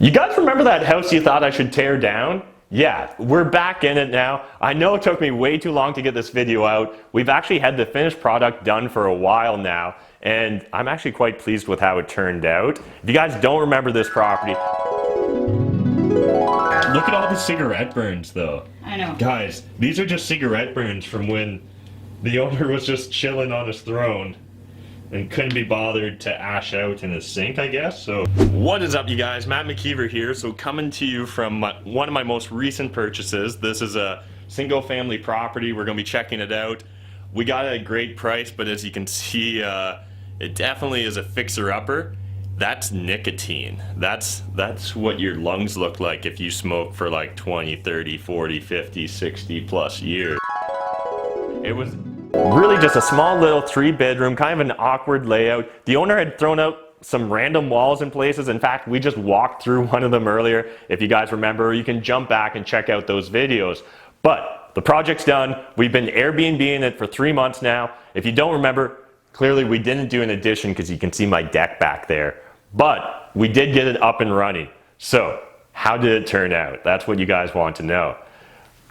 You guys remember that house you thought I should tear down? Yeah, we're back in it now. I know it took me way too long to get this video out. We've actually had the finished product done for a while now, and I'm actually quite pleased with how it turned out. If you guys don't remember this property, look at all the cigarette burns though. I know. Guys, these are just cigarette burns from when the owner was just chilling on his throne and couldn't be bothered to ash out in his sink, I guess. So what is up, you guys? Matt McKeever here. So coming to you from one of my most recent purchases. This is a single family property. We're gonna be checking it out. We got it at a great price, but as you can see, it definitely is a fixer-upper. That's nicotine. That's what your lungs look like if you smoke for like 20, 30, 40, 50, 60 plus years. It was really just a small little 3-bedroom, kind of an awkward layout. The owner had thrown out some random walls in places. In fact, we just walked through one of them earlier. If you guys remember, you can jump back and check out those videos. But the project's done. We've been Airbnb-ing it for 3 months now. If you don't remember, clearly we didn't do an addition because you can see my deck back there. But we did get it up and running. So how did it turn out? That's what you guys want to know.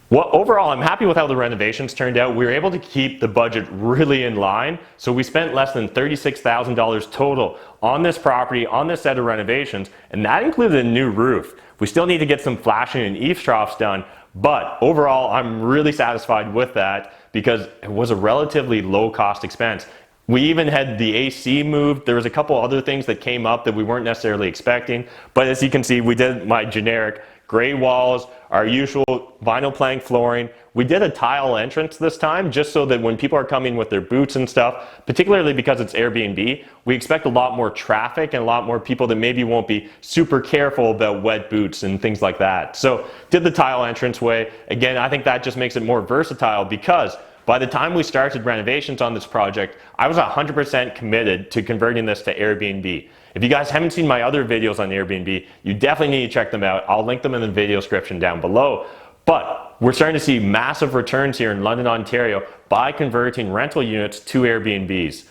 Well, overall, I'm happy with how the renovations turned out. We were able to keep the budget really in line. So we spent less than $36,000 total on this property, on this set of renovations, and that included a new roof. We still need to get some flashing and eaves troughs done, but overall, I'm really satisfied with that because it was a relatively low cost expense. We even had the AC moved. There was a couple other things that came up that we weren't necessarily expecting, but as you can see, we did my generic gray walls, our usual vinyl plank flooring. We did a tile entrance this time just so that when people are coming with their boots and stuff, particularly because it's Airbnb, we expect a lot more traffic and a lot more people that maybe won't be super careful about wet boots and things like that. So did the tile entrance way. Again, I think that just makes it more versatile because by the time we started renovations on this project, I was 100% committed to converting this to Airbnb. If you guys haven't seen my other videos on Airbnb, you definitely need to check them out. I'll link them in the video description down below. But we're starting to see massive returns here in London, Ontario by converting rental units to Airbnbs.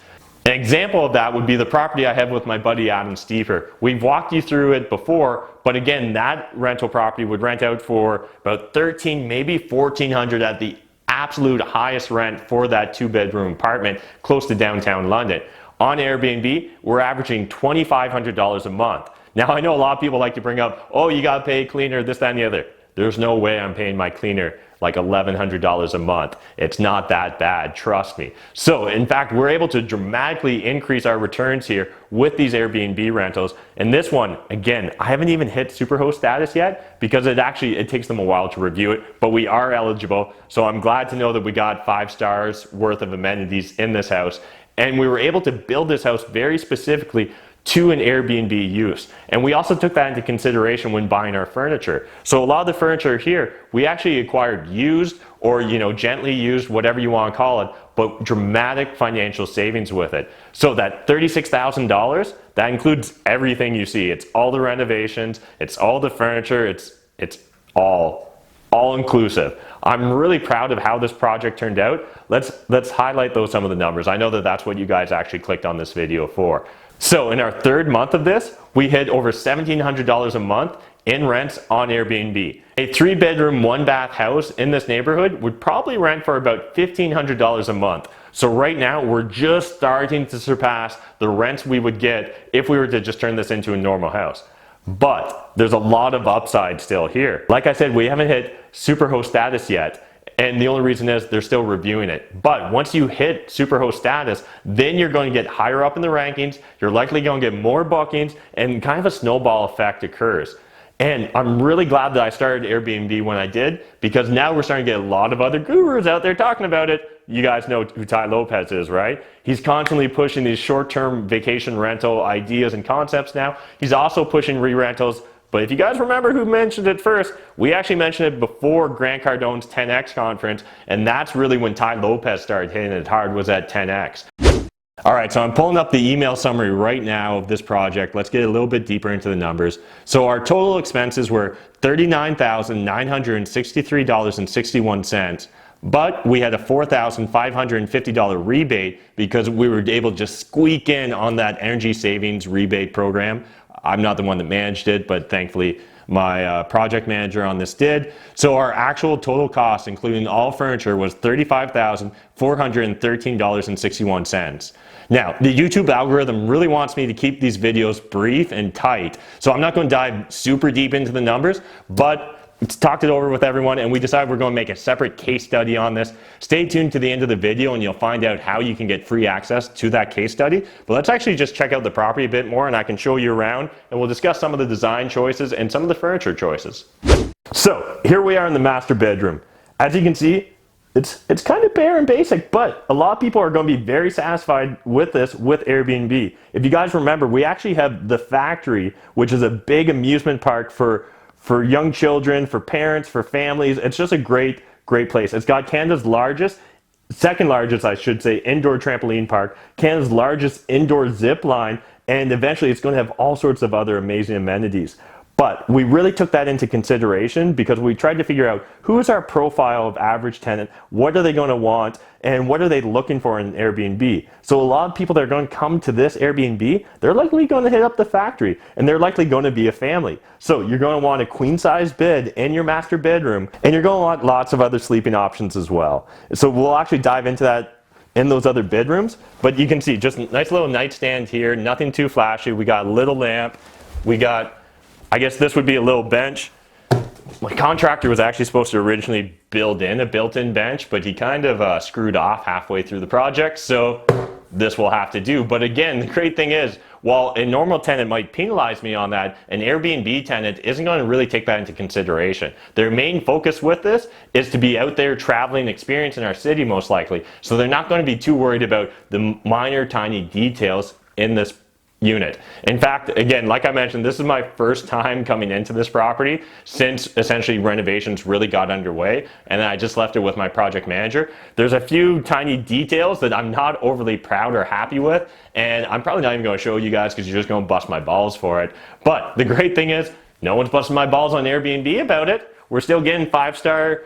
An example of that would be the property I have with my buddy Adam Steeper. We've walked you through it before, but again, that rental property would rent out for about $1,300, maybe $1,400 at the absolute highest rent for that 2-bedroom apartment close to downtown London. On Airbnb, we're averaging $2,500 a month. Now, I know a lot of people like to bring up, oh, you got to pay a cleaner, this, that, and the other. There's no way I'm paying my cleaner like $1,100 a month. It's not that bad, trust me. So, in fact, we're able to dramatically increase our returns here with these Airbnb rentals. And this one, again, I haven't even hit Superhost status yet because it takes them a while to review it, but we are eligible. So I'm glad to know that we got 5 stars worth of amenities in this house. And we were able to build this house very specifically to an Airbnb use. And we also took that into consideration when buying our furniture. So a lot of the furniture here, we actually acquired used or gently used, whatever you want to call it, but dramatic financial savings with it. So that $36,000, that includes everything you see. It's all the renovations, it's all the furniture, it's all inclusive. I'm really proud of how this project turned out. Let's highlight some of the numbers. I know that that's what you guys actually clicked on this video for. So in our 3rd month of this, we hit over $1,700 a month in rents on Airbnb. A 3-bedroom, 1-bath house in this neighborhood would probably rent for about $1,500 a month. So right now, we're just starting to surpass the rents we would get if we were to just turn this into a normal house. But there's a lot of upside still here. Like I said, we haven't hit Superhost status yet. And the only reason is they're still reviewing it. But once you hit Superhost status, then you're going to get higher up in the rankings. You're likely going to get more bookings and kind of a snowball effect occurs. And I'm really glad that I started Airbnb when I did because now we're starting to get a lot of other gurus out there talking about it. You guys know who Tai Lopez is, right? He's constantly pushing these short-term vacation rental ideas and concepts now. He's also pushing re-rentals. But if you guys remember who mentioned it first, we actually mentioned it before Grant Cardone's 10X conference, and that's really when Tai Lopez started hitting it hard, was at 10X. All right, so I'm pulling up the email summary right now of this project. Let's get a little bit deeper into the numbers. So our total expenses were $39,963.61. But we had a $4,550 rebate because we were able to just squeak in on that energy savings rebate program. I'm not the one that managed it, but thankfully my project manager on this did. So our actual total cost, including all furniture, was $35,413.61. Now, the YouTube algorithm really wants me to keep these videos brief and tight, so I'm not going to dive super deep into the numbers, but talked it over with everyone and we decided we're going to make a separate case study on this. Stay tuned to the end of the video and you'll find out how you can get free access to that case study. But let's actually just check out the property a bit more and I can show you around and we'll discuss some of the design choices and some of the furniture choices. So here we are in the master bedroom. As you can see, it's kind of bare and basic, but a lot of people are going to be very satisfied with this with Airbnb. If you guys remember, we actually have the Factory, which is a big amusement park for young children, for parents, for families. It's just a great place. It's got Canada's largest, second largest, I should say, indoor trampoline park, Canada's largest indoor zip line, and eventually it's going to have all sorts of other amazing amenities. But we really took that into consideration because we tried to figure out who is our profile of average tenant, what are they going to want, and what are they looking for in Airbnb. So a lot of people that are going to come to this Airbnb, they're likely going to hit up the Factory, and they're likely going to be a family. So you're going to want a queen-size bed in your master bedroom, and you're going to want lots of other sleeping options as well. So we'll actually dive into that in those other bedrooms, but you can see just a nice little nightstand here, nothing too flashy. We got a little lamp, we got, I guess this would be a little bench. My contractor was actually supposed to originally build in a built-in bench, but he kind of screwed off halfway through the project, so this will have to do. But again, the great thing is, while a normal tenant might penalize me on that, an Airbnb tenant isn't going to really take that into consideration. Their main focus with this is to be out there traveling, experiencing our city most likely, so they're not going to be too worried about the minor tiny details in this unit. In fact, again, like I mentioned, this is my first time coming into this property since essentially renovations really got underway, and then I just left it with my project manager. There's a few tiny details that I'm not overly proud or happy with, and I'm probably not even going to show you guys because you're just going to bust my balls for it. But the great thing is, no one's busting my balls on Airbnb about it. We're still getting five-star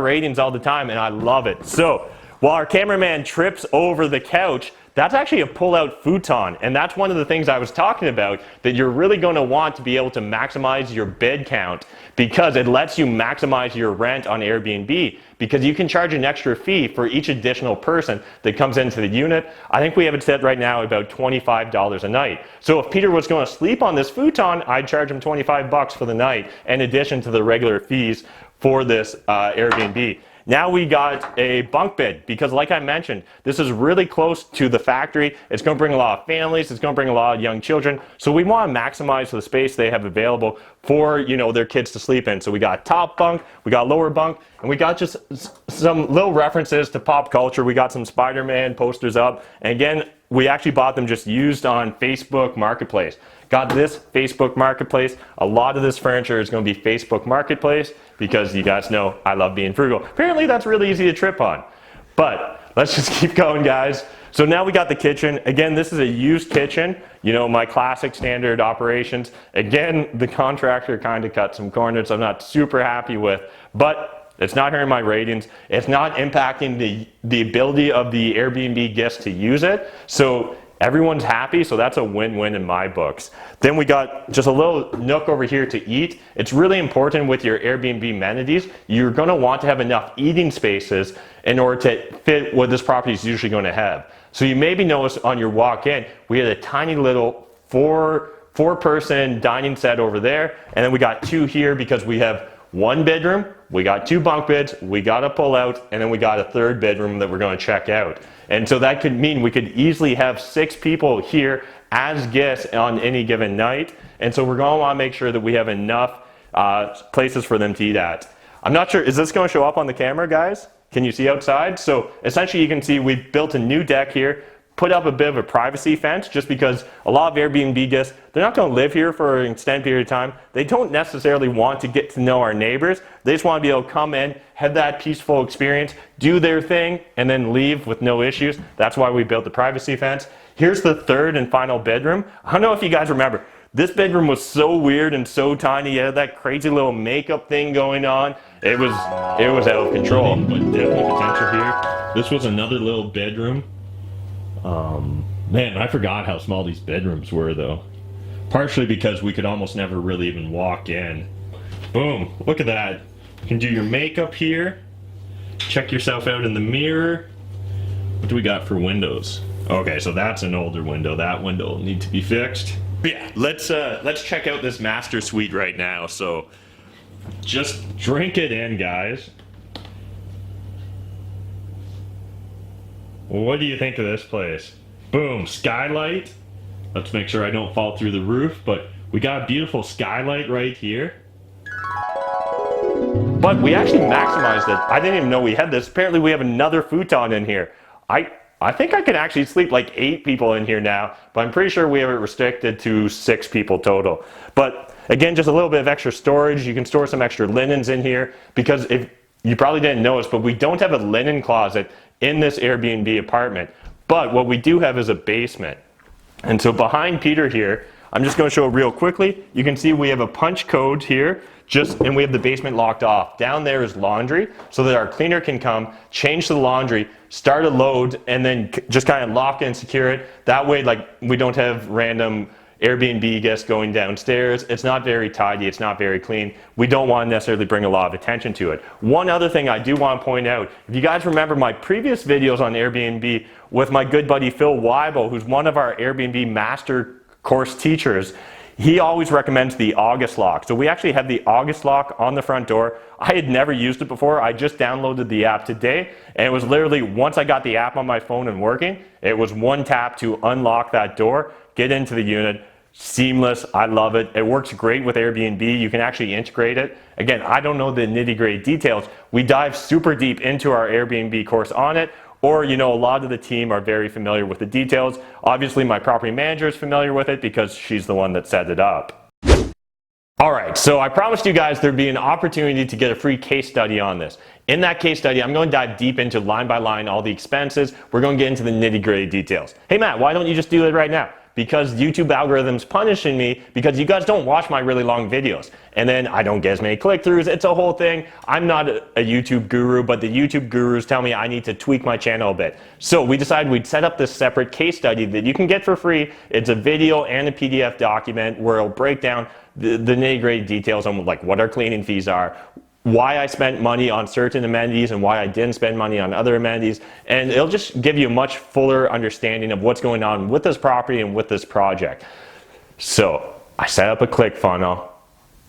ratings all the time, and I love it. So while our cameraman trips over the couch, that's actually a pull-out futon, and that's one of the things I was talking about, that you're really going to want to be able to maximize your bed count because it lets you maximize your rent on Airbnb because you can charge an extra fee for each additional person that comes into the unit. I think we have it set right now about $25 a night. So if Peter was going to sleep on this futon, I'd charge him 25 bucks for the night in addition to the regular fees for this Airbnb. Now we got a bunk bed because like I mentioned, this is really close to the Factory. It's going to bring a lot of families. It's going to bring a lot of young children. So we want to maximize the space they have available for, you know, their kids to sleep in. So we got top bunk, we got lower bunk, and we got just some little references to pop culture. We got some Spider-Man posters up. And again, we actually bought them just used on Facebook Marketplace. Got this Facebook Marketplace. A lot of this furniture is going to be Facebook Marketplace because you guys know I love being frugal. Apparently that's really easy to trip on. But let's just keep going, guys. So now we got the kitchen. Again, this is a used kitchen. You know, my classic standard operations. Again, the contractor kind of cut some corners I'm not super happy with, but it's not hurting my ratings. It's not impacting the ability of the Airbnb guests to use it. So everyone's happy, so that's a win-win in my books. Then we got just a little nook over here to eat. It's really important with your Airbnb amenities. You're going to want to have enough eating spaces in order to fit what this property is usually going to have. So you maybe notice on your walk-in, we had a tiny little four-person dining set over there, and then we got two here because we have one bedroom, we got two bunk beds, we got a pull-out, and then we got a third bedroom that we're going to check out. And so that could mean we could easily have 6 people here as guests on any given night. And so we're going to want to make sure that we have enough places for them to eat at. I'm not sure, is this going to show up on the camera, guys? Can you see outside? So essentially you can see we've built a new deck here, put up a bit of a privacy fence just because a lot of Airbnb guests, they're not going to live here for an extended period of time. They don't necessarily want to get to know our neighbors. They just want to be able to come in, have that peaceful experience, do their thing, and then leave with no issues. That's why we built the privacy fence. Here's the third and final bedroom. I don't know if you guys remember, this bedroom was so weird and so tiny. It had that crazy little makeup thing going on. It was out of control. But definitely potential here. This was another little bedroom. Man, I forgot how small these bedrooms were though. Partially because we could almost never really even walk in. Boom, look at that. You can do your makeup here. Check yourself out in the mirror. What do we got for windows? Okay, so that's an older window. That window will need to be fixed. But yeah, let's check out this master suite right now. So just drink it in, guys. What do you think of this place? Boom, skylight. Let's make sure I don't fall through the roof, but we got a beautiful skylight right here. But we actually maximized it. I didn't even know we had this. Apparently we have another futon in here. I think I can actually sleep like 8 people in here now, but I'm pretty sure we have it restricted to 6 people total. But again, just a little bit of extra storage. You can store some extra linens in here, because if you probably didn't notice, but we don't have a linen closet in this Airbnb apartment. But what we do have is a basement. And so behind Peter here, I'm just going to show real quickly. You can see we have a punch code here, and we have the basement locked off. Down there is laundry, so that our cleaner can come, change the laundry, start a load, and then just kind of lock and secure it. That way, like, we don't have random Airbnb guests going downstairs. It's not very tidy, it's not very clean. We don't want to necessarily bring a lot of attention to it. One other thing I do want to point out, if you guys remember my previous videos on Airbnb with my good buddy Phil Weibel, who's one of our Airbnb master course teachers, he always recommends the August lock. So we actually have the August lock on the front door. I had never used it before. I just downloaded the app today, and it was literally, once I got the app on my phone and working, it was one tap to unlock that door, get into the unit. Seamless. I love it. It works great with Airbnb. You can actually integrate it. Again, I don't know the nitty-gritty details. We dive super deep into our Airbnb course on it, or, you know, a lot of the team are very familiar with the details. Obviously, my property manager is familiar with it because she's the one that set it up. All right, so I promised you guys there'd be an opportunity to get a free case study on this. In that case study, I'm going to dive deep into line by line all the expenses. We're going to get into the nitty-gritty details. Hey Matt, why don't you just do it right now? Because YouTube algorithm's punishing me because you guys don't watch my really long videos. And then I don't get as many click-throughs. It's a whole thing. I'm not a YouTube guru, but the YouTube gurus tell me I need to tweak my channel a bit. So we decided we'd set up this separate case study that you can get for free. It's a video and a PDF document where it'll break down the nitty-gritty details on like what our cleaning fees are, why I spent money on certain amenities and why I didn't spend money on other amenities, and it'll just give you a much fuller understanding of what's going on with this property and with this project. So I set up a ClickFunnels.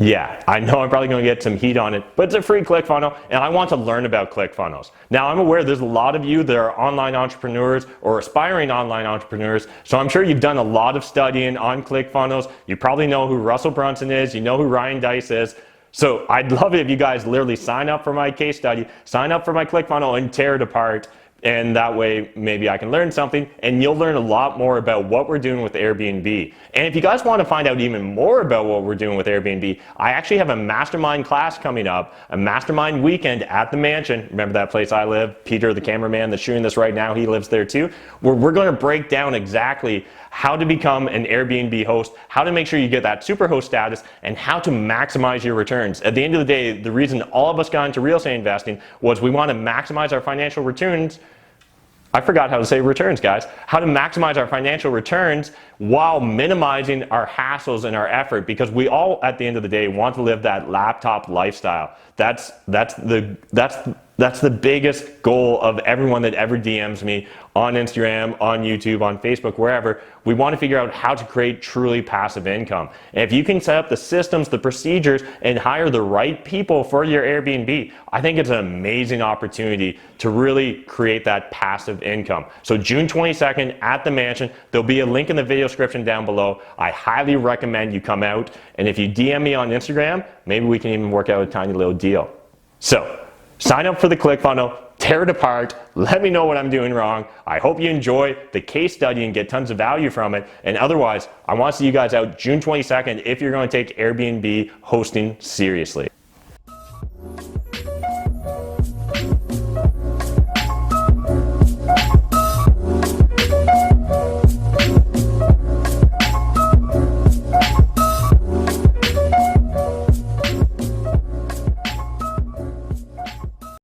Yeah, I know I'm probably going to get some heat on it, but it's a free ClickFunnels, and I want to learn about ClickFunnels. Now, I'm aware there's a lot of you that are online entrepreneurs or aspiring online entrepreneurs, so I'm sure you've done a lot of studying on ClickFunnels. You probably know who Russell Brunson is, you know who Ryan Dice is. So I'd love it if you guys literally sign up for my case study, sign up for my ClickFunnels and tear it apart. And that way maybe I can learn something, and you'll learn a lot more about what we're doing with Airbnb. And if you guys want to find out even more about what we're doing with Airbnb, I actually have a mastermind class coming up, a mastermind weekend at the mansion. Remember that place I live? Peter, the cameraman that's shooting this right now, he lives there too. Where we're going to break down exactly how to become an Airbnb host, how to make sure you get that superhost status, and how to maximize your returns. At the end of the day, the reason all of us got into real estate investing was we want to maximize our financial returns. I forgot how to say returns, guys. How to maximize our financial returns while minimizing our hassles and our effort, because we all, at the end of the day, want to live that laptop lifestyle. That's the biggest goal of everyone that ever DMs me on Instagram, on YouTube, on Facebook, wherever. We want to figure out how to create truly passive income. And if you can set up the systems, the procedures, and hire the right people for your Airbnb, I think it's an amazing opportunity to really create that passive income. So June 22nd at the mansion, there'll be a link in the video description down below. I highly recommend you come out. And if you DM me on Instagram, maybe we can even work out a tiny little deal. So sign up for the ClickFunnels, tear it apart, let me know what I'm doing wrong. I hope you enjoy the case study and get tons of value from it. And otherwise, I want to see you guys out June 22nd if you're going to take Airbnb hosting seriously.